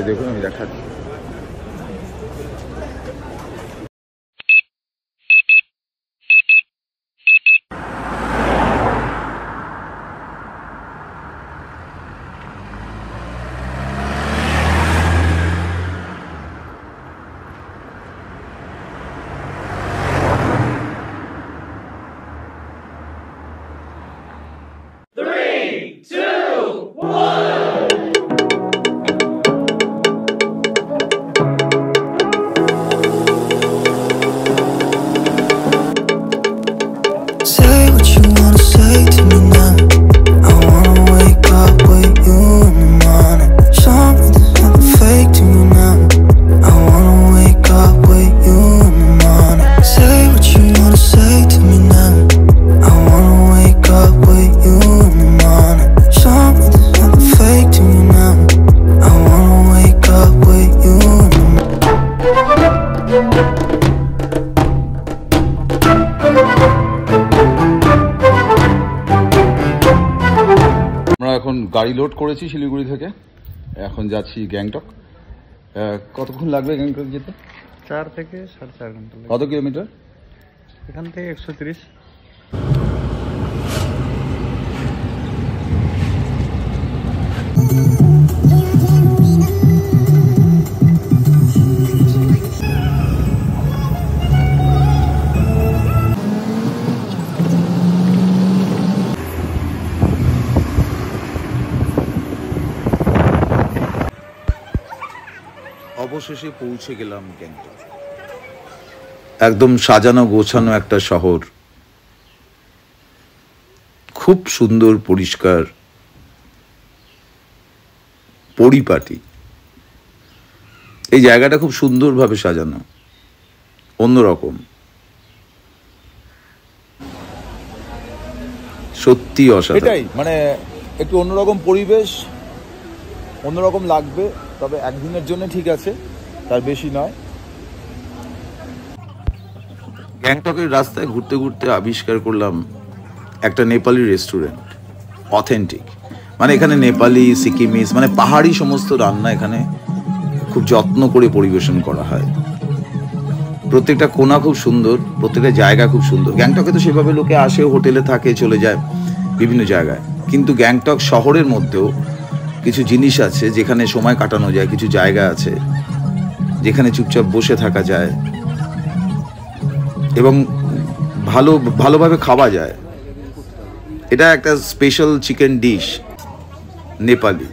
দেখুন আমি দেখাচ্ছি। এখন গাড়ি লোড করেছি শিলিগুড়ি থেকে, এখন যাচ্ছি গ্যাংটক। কতক্ষণ লাগবে গ্যাংটক যেতে? 4 থেকে 4.5 ঘন্টা। কত কিলোমিটার এখান থেকে? 130। অবশেষে পৌঁছে গেলাম গ্যাংটক। একদম সাজানো গোছানো একটা শহর, খুব সুন্দর, পরিষ্কার, পরিপাটি। এই জায়গাটা খুব সুন্দরভাবে সাজানো, অন্যরকম, সত্যি অসাধারণ। এটাই মানে একটু অন্যরকম পরিবেশ, অন্যরকম লাগবে, তবে একদিনের জন্য ঠিক আছে, তার বেশি নয়। গ্যাংটকের রাস্তায় ঘুরতে ঘুরতে আবিষ্কার করলাম একটা নেপালি রেস্টুরেন্ট, অথেন্টিক। মানে এখানে নেপালি, সিকিমিস, মানে পাহাড়ি সমস্ত রান্না এখানে খুব যত্ন করে পরিবেশন করা হয়। প্রত্যেকটা কোণা খুব সুন্দর, প্রত্যেকটা জায়গা খুব সুন্দর। গ্যাংটকে তো সেভাবে লোকে আসে, হোটেলে থাকে, চলে যায় বিভিন্ন জায়গায়, কিন্তু গ্যাংটক শহরের মধ্যেও কিছু জিনিস আছে যেখানে সময় কাটানো যায়, কিছু জায়গা আছে যেখানে চুপচাপ বসে থাকা যায় এবং ভালোভাবে খাওয়া যায়। এটা একটা স্পেশাল চিকেন ডিশ, নেপালি।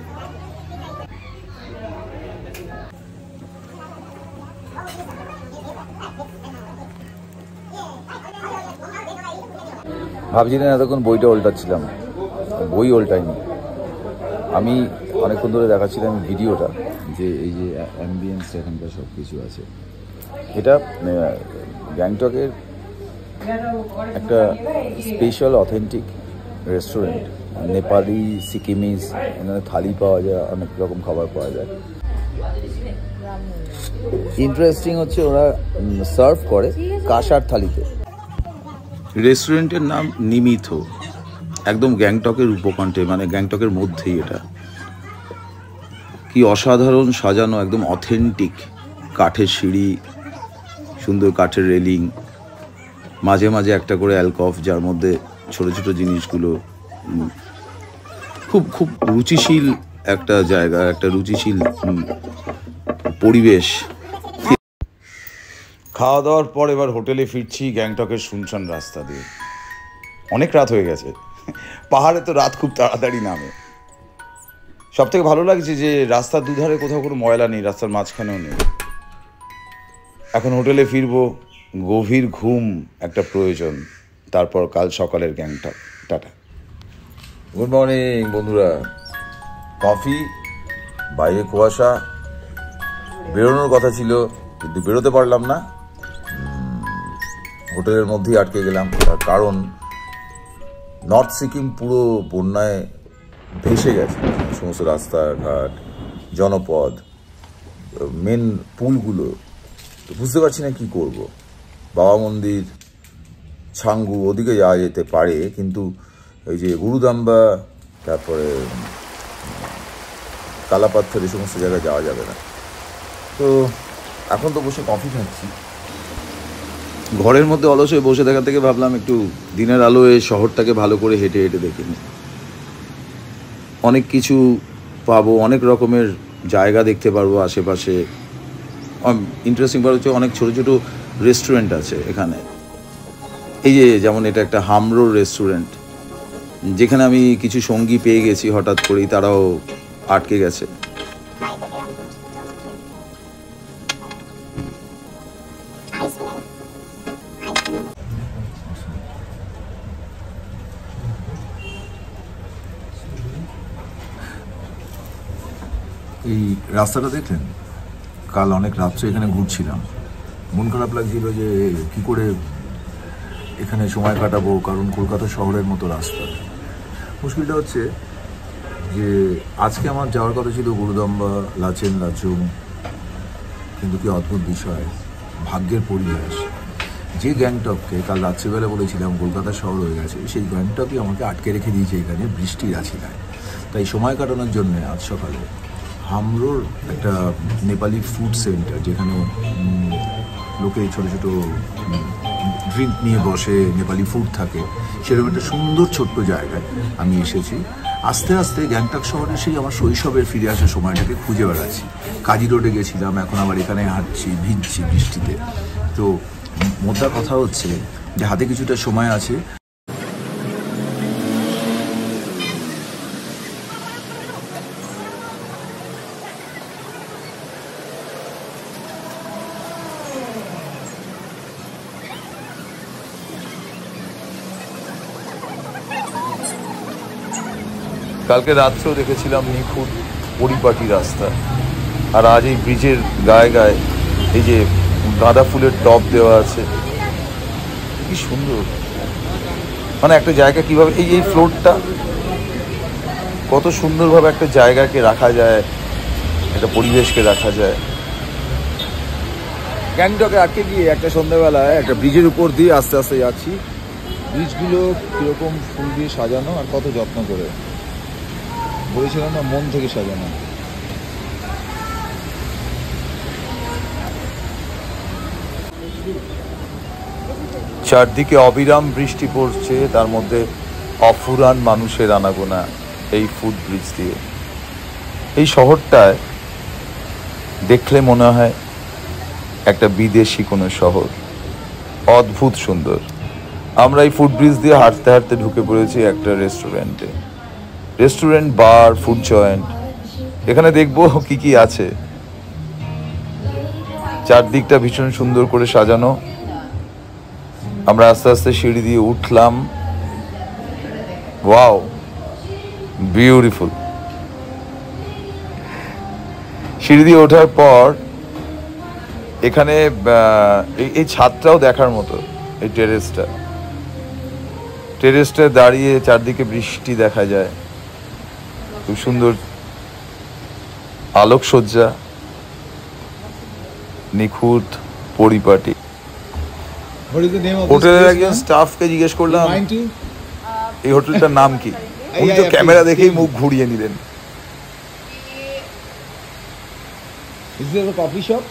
ভাবছিলেন এতক্ষণ বইটা উল্টাচ্ছিলাম, বই উল্টাইনি আমি, অনেকক্ষণ ধরে দেখাচ্ছিলাম ভিডিওটা, যে এই যে অ্যাম্বিয়েন্স এখানকার সব কিছু আছে। এটা গ্যাংটকের একটা স্পেশাল অথেন্টিক রেস্টুরেন্ট, নেপালি, সিকিমিস, এখানে থালি পাওয়া যায়, অনেক রকম খাবার পাওয়া যায়। ইন্টারেস্টিং হচ্ছে ওরা সার্ভ করে কাঁসার থালিতে। রেস্টুরেন্টের নাম নিমিথ, একদম গ্যাংটকের উপকণ্ঠে, মানে গ্যাংটকের মধ্যেই। এটা কি অসাধারণ সাজানো, একদম অথেন্টিক। কাঠের সিঁড়ি, সুন্দর কাঠের রেলিং, মাঝে মাঝে একটা করে অ্যালকভ, যার মধ্যে ছোট ছোট জিনিসগুলো। খুব খুব রুচিশীল একটা জায়গা, একটা রুচিশীল পরিবেশ। খাওয়া দাওয়ার পর এবার হোটেলে ফিরছি গ্যাংটকের শুনশান রাস্তা দিয়ে। অনেক রাত হয়ে গেছে, পাহাড়ে তো রাত খুব তাড়াতাড়ি নামে। সব থেকে ভালো লাগছে যে রাস্তার দুধারে কোথাও কোনো ময়লা নেই, রাস্তার মাঝখানেও নেই। এখন হোটেলে ফিরবো, গভীর ঘুম একটা প্রয়োজন, তারপর কাল সকালের গ্যাংটক। টাটা। গুড মর্নিং বন্ধুরা। কফি, বাইরে কুয়াশা, বেরোনোর কথা ছিল কিন্তু বেরোতে পারলাম না, হোটেলের মধ্যেই আটকে গেলাম। তার কারণ নর্থ সিকিম পুরো বন্যায় ভেসে গেছে, সমস্ত রাস্তাঘাট, জনপদ, মেন পুলগুলো। বুঝতে পারছি না কি করব। বাবা মন্দির, ছাঙ্গু, ওদিকে যাওয়া যেতে পারে, কিন্তু এই যে গুরুদাম্বা, তারপরে কালাপাথর এই সমস্ত জায়গায় যাওয়া যাবে না। তো এখন তো বসে কফি খাচ্ছি। ঘরের মধ্যে অলস হয়ে বসে থাকা থেকে ভাবলাম একটু দিনের আলোয় শহরটাকে ভালো করে হেঁটে হেঁটে দেখে নিই। অনেক কিছু পাবো, অনেক রকমের জায়গা দেখতে পারবো আশেপাশে। ইন্টারেস্টিং ব্যাপার হচ্ছে অনেক ছোটো ছোটো রেস্টুরেন্ট আছে এখানে। এই যে যেমন এটা একটা হামরোর রেস্টুরেন্ট, যেখানে আমি কিছু সঙ্গী পেয়ে গেছি হঠাৎ করেই, তারাও আটকে গেছে। এই রাস্তাটা দেখলেন? কাল অনেক রাত্রে এখানে ঘুরছিলাম, মন খারাপ লাগছিল যে কি করে এখানে সময় কাটাবো, কারণ কলকাতা শহরের মতো রাস্তা। মুশকিলটা হচ্ছে যে আজকে আমার যাওয়ার কথা ছিল গুরুদম্বা, লাচেন, লাচুং, কিন্তু কি অদ্ভুত বিষয়, ভাগ্যের পরিহাস, যে গ্যাংটককে কাল রাত্রিবেলা বলেছিলাম কলকাতা শহর হয়ে গেছে, সেই গ্যাংটকই আমাকে আটকে রেখে দিয়েছে এখানে বৃষ্টির আছিলায়। তাই সময় কাটানোর জন্য আজ সকালে হামরোর একটা নেপালি ফুড সেন্টার, যেখানে লোকে ছোটো ছোটো ড্রিঙ্ক নিয়ে বসে, নেপালি ফুড থাকে, সেরকম একটা সুন্দর ছোট্ট জায়গায় আমি এসেছি। আস্তে আস্তে গ্যাংটক শহরে সেই আমার শৈশবের ফিরে আসার সময়টাকে খুঁজে বেড়াচ্ছি। কাজী রোডে গেছিলাম, এখন আবার এখানে হাঁটছি, ভিজছি বৃষ্টিতে। তো মোদ্দা কথা হচ্ছে যে হাতে কিছুটা সময় আছে। কালকে রাত্রেও দেখেছিলাম নিখুঁত পরিপাটি রাস্তা, আর আজ এই ব্রিজের গায়ে গায়ে এই যে গাঁদা ফুলের টব দেওয়া আছে, কি সুন্দর। মানে একটা জায়গা কিভাবে এই ফ্লোরটা কত সুন্দরভাবে একটা জায়গাকে রাখা যায়, একটা পরিবেশকে রাখা যায়। গ্যাংটকে আটকে গিয়ে একটা সন্ধ্যাবেলায় একটা ব্রিজের উপর দিয়ে আস্তে আস্তে যাচ্ছি। ব্রিজগুলো কীরকম ফুল দিয়ে সাজানো, আর কত যত্ন করে, বলেছিলাম না মন থেকে সাজানো। চারদিকে অবিরাম বৃষ্টি পড়ছে, তার মধ্যে অফুরান মানুষের আনাগোনা এই ফুট ব্রিজ দিয়ে। এই শহরটায় দেখলে মনে হয় একটা বিদেশি কোনো শহর, অদ্ভুত সুন্দর। আমরা এই ফুট ব্রিজ দিয়ে হাঁটতে হাঁটতে ঢুকে পড়েছি একটা রেস্টুরেন্টে। রেস্টুরেন্ট, বার, ফুড জয়েন্ট, এখানে দেখবো কি কি আছে। চারদিকটা ভীষণ সুন্দর করে সাজানো। আমরা আস্তে আস্তে সিঁড়ি দিয়ে উঠলাম। Wow, beautiful. সিঁড়ি দিয়ে ওঠার পর এখানে এই ছাদটাও দেখার মতো। এই টেরেসটা দাঁড়িয়ে চারদিকে বৃষ্টি দেখা যায়, খুব সুন্দর আলোকসজ্জা, নিখুঁত পরিপাটি। হোটেলের একজন স্টাফকে জিজ্ঞেস করলাম এই হোটেলটার নাম কি। উনি তো ক্যামেরা দেখেই মুখ ঘুরিয়ে নিলেন। Coffee shop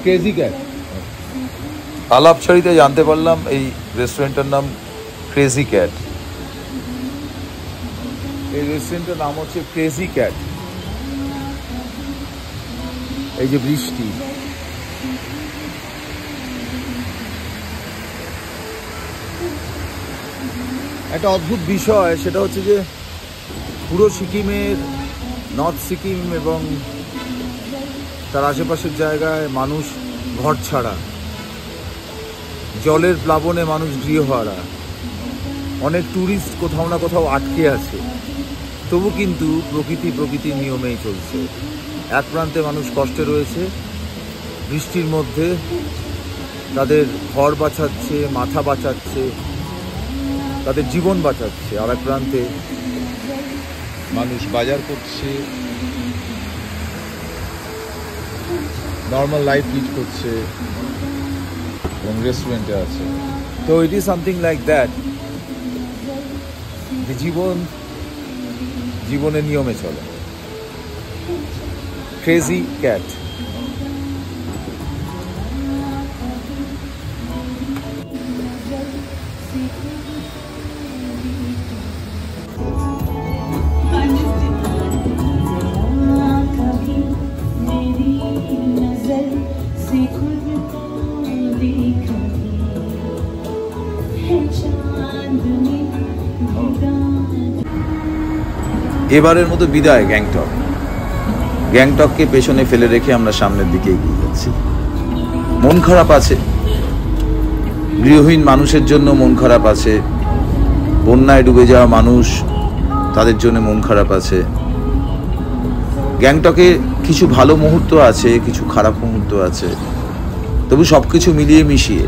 crazy cat. আলাপছড়িতে জানতে পারলাম এই রেস্টুরেন্টের নাম ক্রেজি ক্যাট। এই রেস্টুরেন্টের নাম হচ্ছে ক্রেজি ক্যাট। এই যে বৃষ্টি, একটা অদ্ভুত বিষয়, সেটা হচ্ছে যে পুরো সিকিমের, নর্থ সিকিম এবং তার আশেপাশের জায়গায় মানুষ ঘর ছাড়া, জলের প্লাবনে মানুষ গৃহহারা, অনেক ট্যুরিস্ট কোথাও না কোথাও আটকে আছে। তবু কিন্তু প্রকৃতির নিয়মেই চলছে। এক প্রান্তে মানুষ কষ্টে রয়েছে, বৃষ্টির মধ্যে তাদের ঘর বাঁচাচ্ছে, মাথা বাঁচাচ্ছে, তাদের জীবন বাঁচাচ্ছে। আর এক প্রান্তে মানুষ বাজার করছে, নর্মাল লাইফ লিড করছে এবং রেস্টুরেন্টে আছে। তো it is something like that. যে জীবনের নিয়মে চলে। Crazy cat. এবারের মতো বিদায় গ্যাংটক। গ্যাংটককে পেছনে ফেলে রেখে আমরা সামনের দিকে এগিয়ে যাচ্ছি। মন খারাপ আছে, গৃহহীন মানুষের জন্য মন খারাপ আছে, বন্যায় ডুবে যাওয়া মানুষ তাদের জন্য মন খারাপ আছে। গ্যাংটকে কিছু ভালো মুহূর্ত আছে, কিছু খারাপ মুহূর্ত আছে, তবু সবকিছু মিলিয়ে মিশিয়ে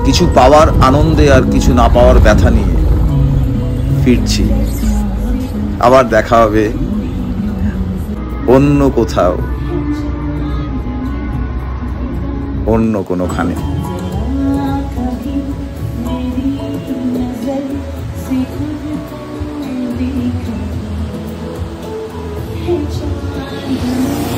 কিছু পাওয়ার আনন্দে আর কিছু না পাওয়ার ব্যথা নিয়ে ফিরছি। আবার দেখা হবে অন্য কোথাও, অন্য কোনোখানে। Hey,